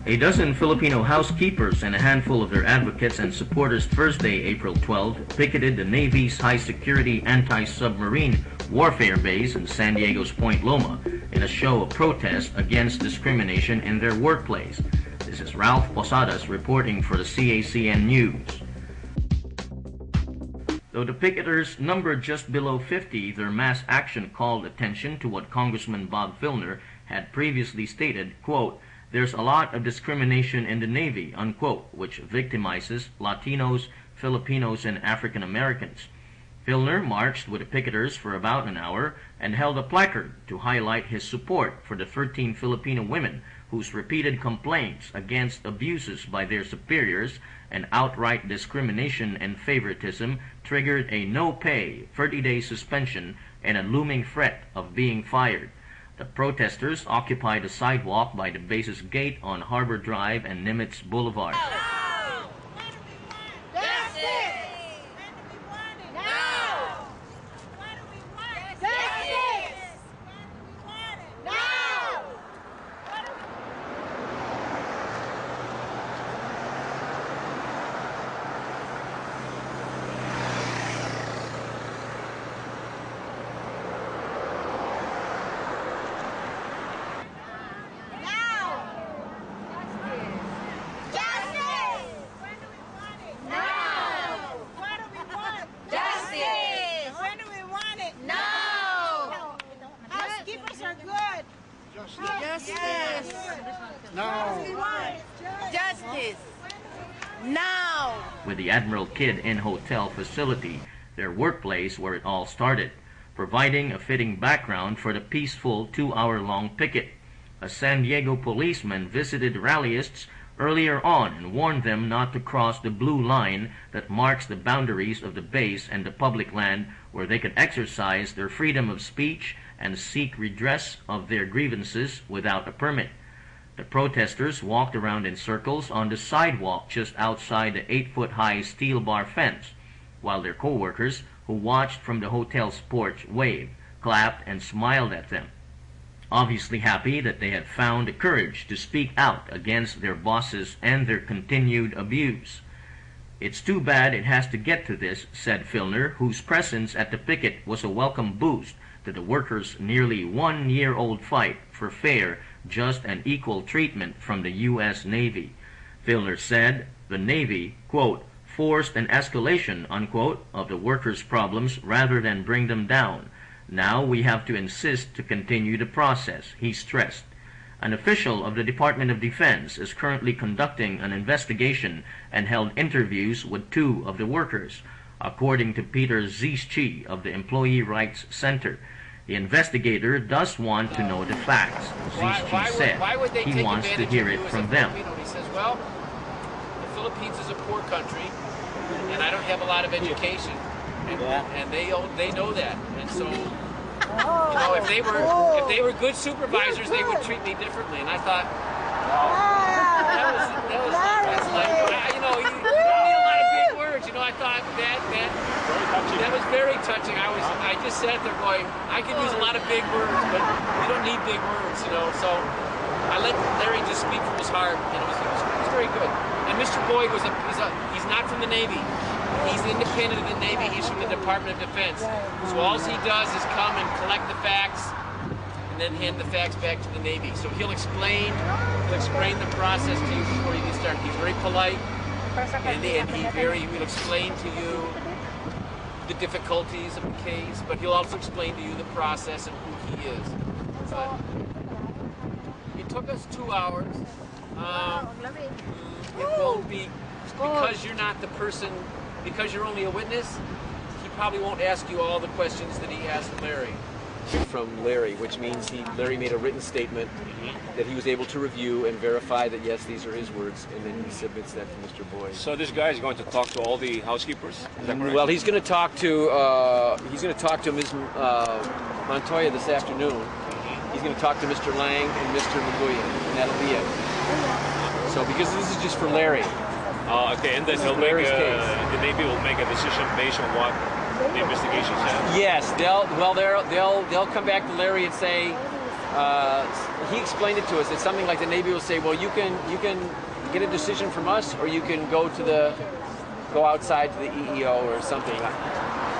A dozen Filipino housekeepers and a handful of their advocates and supporters Thursday, April 12, picketed the Navy's high-security anti-submarine warfare base in San Diego's Point Loma in a show of protest against discrimination in their workplace. This is Ralph Posadas reporting for the CACN News. Though the picketers numbered just below 50, their mass action called attention to what Congressman Bob Filner had previously stated, quote, "There's a lot of discrimination in the Navy," unquote, which victimizes Latinos, Filipinos, and African Americans. Filner marched with the picketers for about an hour and held a placard to highlight his support for the 13 Filipino women whose repeated complaints against abuses by their superiors and outright discrimination and favoritism triggered a no-pay 30-day suspension and a looming threat of being fired. The protesters occupied a sidewalk by the base's gate on Harbor Drive and Nimitz Boulevard. Justice. No. Justice. Now. With the Admiral Kidd Inn Hotel facility, their workplace where it all started, providing a fitting background for the peaceful 2-hour-long picket. A San Diego policeman visited rallyists earlier on and warned them not to cross the blue line that marks the boundaries of the base and the public land where they could exercise their freedom of speech and seek redress of their grievances without a permit. The protesters walked around in circles on the sidewalk just outside the 8-foot-high steel bar fence, while their co-workers, who watched from the hotel's porch, waved, clapped, and smiled at them, obviously happy that they had found the courage to speak out against their bosses and their continued abuse. "It's too bad it has to get to this," said Filner, whose presence at the picket was a welcome boost to the workers' nearly 1-year-old fight for fair, just, and equal treatment from the U.S. Navy. Filner said the Navy, quote, "forced an escalation," unquote, of the workers' problems rather than bring them down. "Now we have to insist to continue the process," he stressed. An official of the Department of Defense is currently conducting an investigation and held interviews with 2 of the workers, according to Peter Zischy of the Employee Rights Center. The investigator does want to know the facts. Zischy said he wants to hear it from them. He says, well, the Philippines is a poor country, and I don't have a lot of education, and they know that, and so, you know, if they were good supervisors, they would treat me differently. And I thought, that's like, you know, you don't need a lot of big words. You know, I thought that was very touching. I just sat there going, I could use a lot of big words, but you don't need big words, you know. So I let Larry just speak from his heart, and it was very good. And Mr. Boyd he's not from the Navy. He's independent of the Navy. He's from the Department of Defense. So all he does is come and collect the facts and then hand the facts back to the Navy. So he'll explain the process to you before you get started. He's very polite, and he will explain to you the difficulties of the case, but he'll also explain to you the process and who he is. But it took us 2 hours. It won't be, because you're not the person, because you're only a witness, he probably won't ask you all the questions that he asked Larry. From Larry, which means Larry made a written statement that he was able to review and verify that yes, these are his words, and then he submits that to Mr. Boyd. So this guy is going to talk to all the housekeepers? Is that correct? Well, he's going to talk to Ms. Montoya this afternoon. He's going to talk to Mr. Lang and Mr. Maguya, and that'll be it. So because this is just for Larry. Okay, and then the Navy will make a decision based on what the investigation says. Yes, they'll come back to Larry and say, he explained it to us. It's something like the Navy will say, well, you can get a decision from us, or you can go outside to the EEO or something.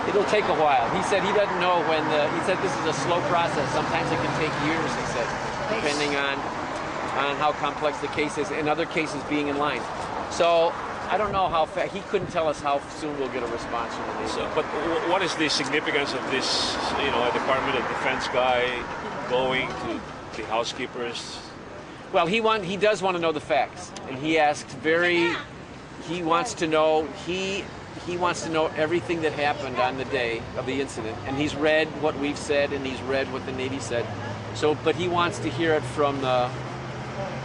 It'll take a while. He said he doesn't know when. He said this is a slow process. Sometimes it can take years. He said, depending on how complex the case is, and other cases being in line. So I don't know how fast. He couldn't tell us how soon we'll get a response from the Navy. So, but what is the significance of this? Department of Defense guy going to the housekeepers? Well, he does want to know the facts, and he asked He wants to know. He wants to know everything that happened on the day of the incident, and he's read what we've said, and he's read what the Navy said. So, but he wants to hear it from the.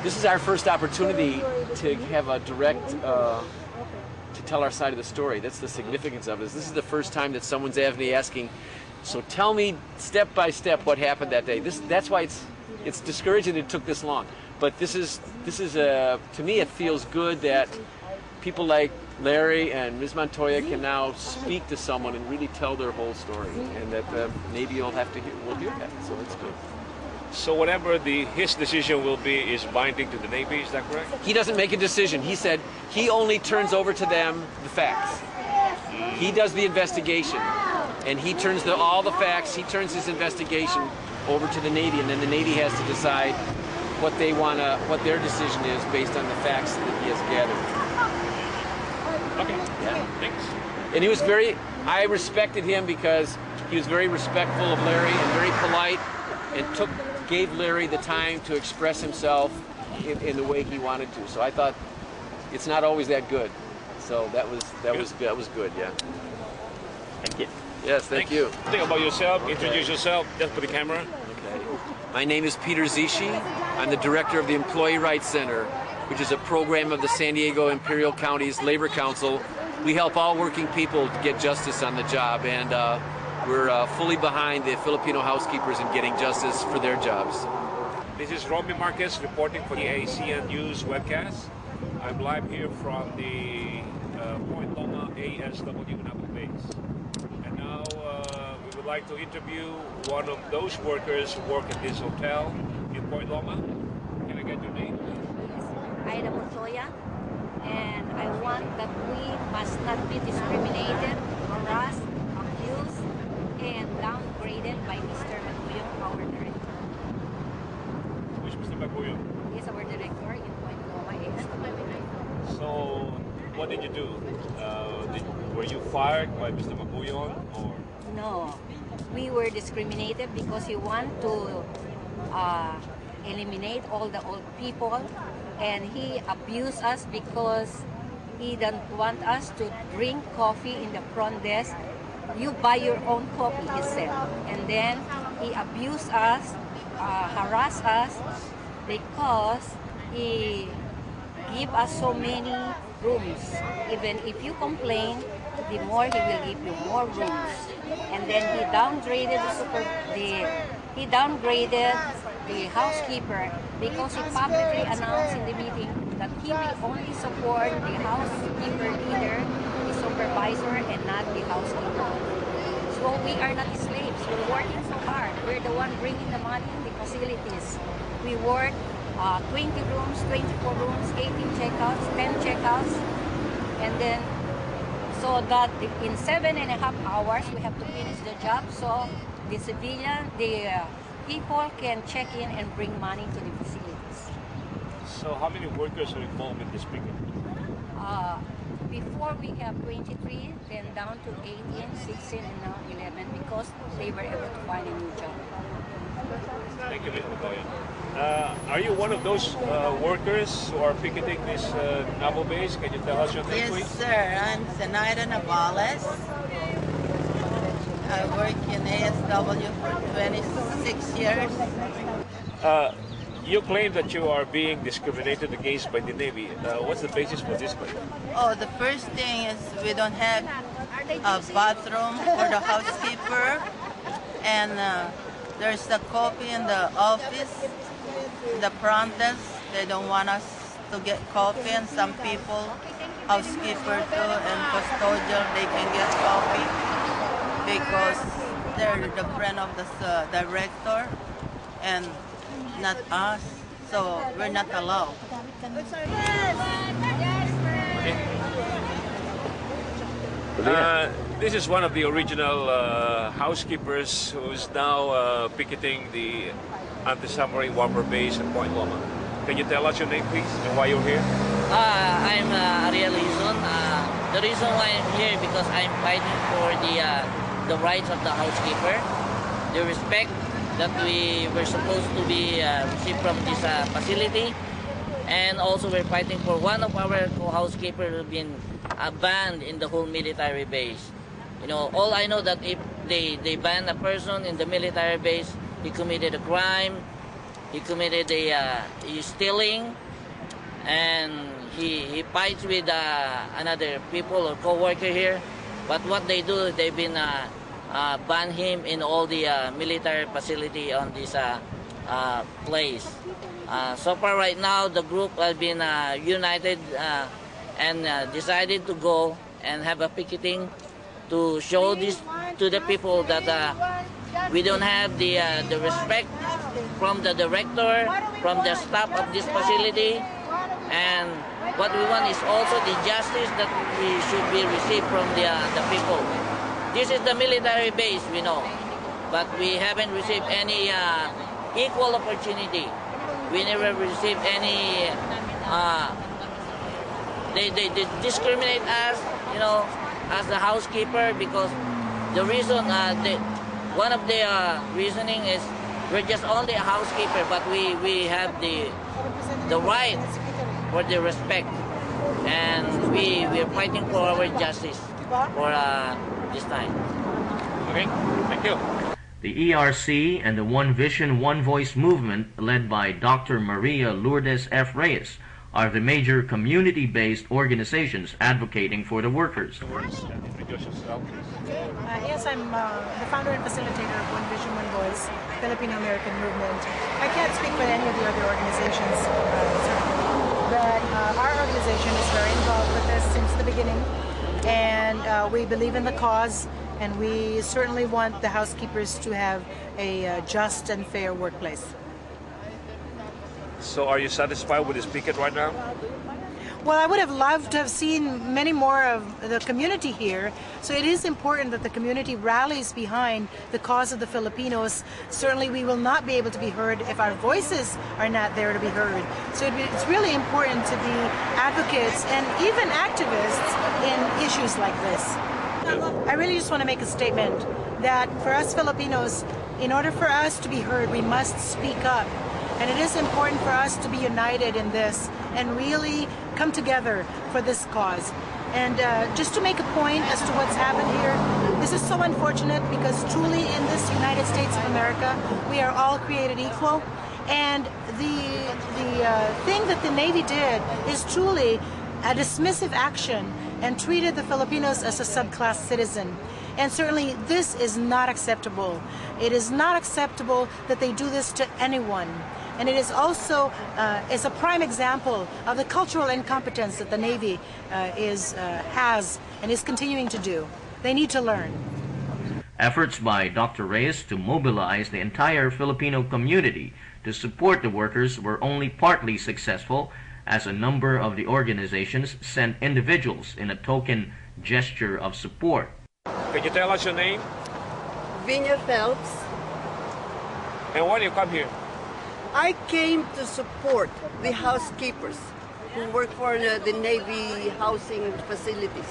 This is our first opportunity to have a direct, to tell our side of the story. That's the significance of this. This is the first time that someone's asking, so tell me step by step what happened that day. That's why it's discouraging it took this long. But this is to me it feels good that people like Larry and Ms. Montoya can now speak to someone and really tell their whole story, and that the Navy will hear that. So it's good. So whatever his decision will be is binding to the Navy, is that correct? He doesn't make a decision. He said he only turns over to them the facts. He does the investigation, and he turns all the facts. He turns his investigation over to the Navy, and then the Navy has to decide what their decision is based on the facts that he has gathered. Okay. Yeah. Thanks. And I respected him because he was very respectful of Larry and very polite, and gave Larry the time to express himself in the way he wanted to. So I thought it's not always that good. So that was good. Yeah. Thank you. Yes, thank you. Think about yourself. Introduce yourself. Just for the camera. Okay. My name is Peter Zishi. I'm the director of the Employee Rights Center, which is a program of the San Diego Imperial County's Labor Council. We help all working people get justice on the job, and we're fully behind the Filipino housekeepers in getting justice for their jobs. This is Romy Marquez reporting for the ACN News webcast. I'm live here from the Point Loma ASW Naval Base. And now we would like to interview one of those workers who work at this hotel in Point Loma. Can I get your name? Ida Montoya, and I want that we must not be discriminated, harassed, abused, and downgraded by Mr. Maguyo, our director. Who's Mr. Maguyo? He is our director in Point Loma. So, what did you do? Were you fired by Mr. Maguyo, or? No, we were discriminated because he want to eliminate all the old people, and he abused us because he don't want us to drink coffee in the front desk. You buy your own coffee, he said. And then he abused us, harassed us, because he give us so many rooms. Even if you complain, the more he will give you more rooms. And then he downgraded the housekeeper because he publicly announced in the meeting that he will only support the housekeeper leader, the supervisor, and not the housekeeper. So we are not slaves. We're working so hard. We're the one bringing the money in the facilities. We work 20 rooms, 24 rooms, 18 checkouts, 10 checkouts, and then so that in 7.5 hours we have to finish the job, so the people can check in and bring money to the facilities. So how many workers are involved in this pickup? Before we have 23, then down to 18, 16, and now 11 because they were able to find a new job. Thank you, Ms. Montoya. Are you one of those workers who are picketing this naval base? Can you tell us your name, please? Yes, sir. I'm Zenaida Navales. I work in ASW for 26 years. You claim that you are being discriminated against by the Navy. What's the basis for this claim? Oh, the first thing is we don't have a bathroom for the housekeeper, and there's a coffee in the office, the front desk. They don't want us to get coffee, and some people, housekeeper too, and custodial, they can get coffee because they're the friend of the director, and not us, so we're not allowed. This is one of the original housekeepers who's now picketing the anti-submarine warfare base at Point Loma. Can you tell us your name, please, and why you're here? I'm Ariel Lizon. The reason why I'm here because I'm fighting for the rights of the housekeeper, the respect that we were supposed to be received from this facility, and also we're fighting for one of our co-housekeepers who've been banned in the whole military base. You know, all I know that if they ban a person in the military base, he committed a crime, he committed he's stealing, and he fights with another people or co-worker here. But what they do, they've been ban him in all the military facility on this place. So far right now, the group has been united and decided to go and have a picketing to show this to the people that we don't have the respect from the director, from the staff of this facility, and what we want is also the justice that we should be received from the people. This is the military base, we know, but we haven't received any equal opportunity. We never received any. They discriminate us, you know, as the housekeeper because the reason one of the reasoning is we're just only a housekeeper, but we have the right for the respect, and we're fighting for our justice for this time. Okay, thank you. The ERC and the One Vision, One Voice movement, led by Dr. Maria Lourdes F. Reyes, are the major community-based organizations advocating for the workers. Yes, I'm the founder and facilitator of One Vision, One Voice, Filipino American movement. I can't speak for any of the other organizations, but our organization is very involved with this since the beginning, and we believe in the cause, and we certainly want the housekeepers to have a just and fair workplace. So are you satisfied with this picket right now? Well, I would have loved to have seen many more of the community here. So it is important that the community rallies behind the cause of the Filipinos. Certainly we will not be able to be heard if our voices are not there to be heard. So it's really important to be advocates and even activists in issues like this. I really just want to make a statement that for us Filipinos, in order for us to be heard, we must speak up. And it is important for us to be united in this and really come together for this cause. And just to make a point as to what's happened here, this is so unfortunate because truly in this United States of America, we are all created equal. And the thing that the Navy did is truly a dismissive action and treated the Filipinos as a subclass citizen. And certainly this is not acceptable. It is not acceptable that they do this to anyone. And it is also is a prime example of the cultural incompetence that the Navy has and is continuing to do. They need to learn. Efforts by Dr. Reyes to mobilize the entire Filipino community to support the workers were only partly successful, as a number of the organizations sent individuals in a token gesture of support. Can you tell us your name? Vinya Phelps. And why do you come here? I came to support the housekeepers who work for the Navy housing facilities.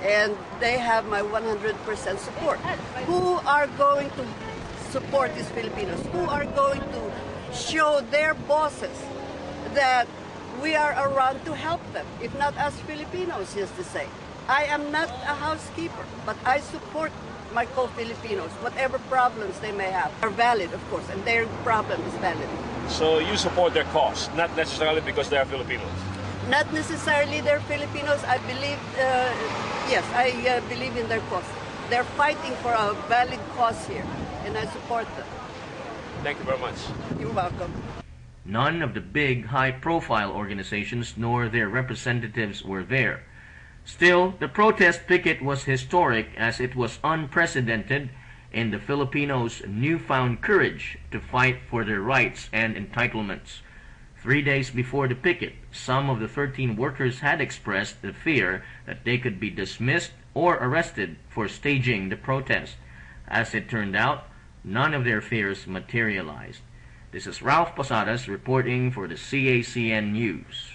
And they have my 100% support. Who are going to support these Filipinos? Who are going to show their bosses that we are around to help them, if not us Filipinos, just to say. I am not a housekeeper, but I support my co-Filipinos. Whatever problems they may have are valid, of course, and their problem is valid. So you support their cause, not necessarily because they are Filipinos? Not necessarily they're Filipinos. I believe, yes, I believe in their cause. They're fighting for a valid cause here, and I support them. Thank you very much. You're welcome. None of the big, high-profile organizations nor their representatives were there. Still, the protest picket was historic as it was unprecedented in the Filipinos' newfound courage to fight for their rights and entitlements. 3 days before the picket, some of the 13 workers had expressed the fear that they could be dismissed or arrested for staging the protest. As it turned out, none of their fears materialized. This is Ralph Posadas reporting for the CACN News.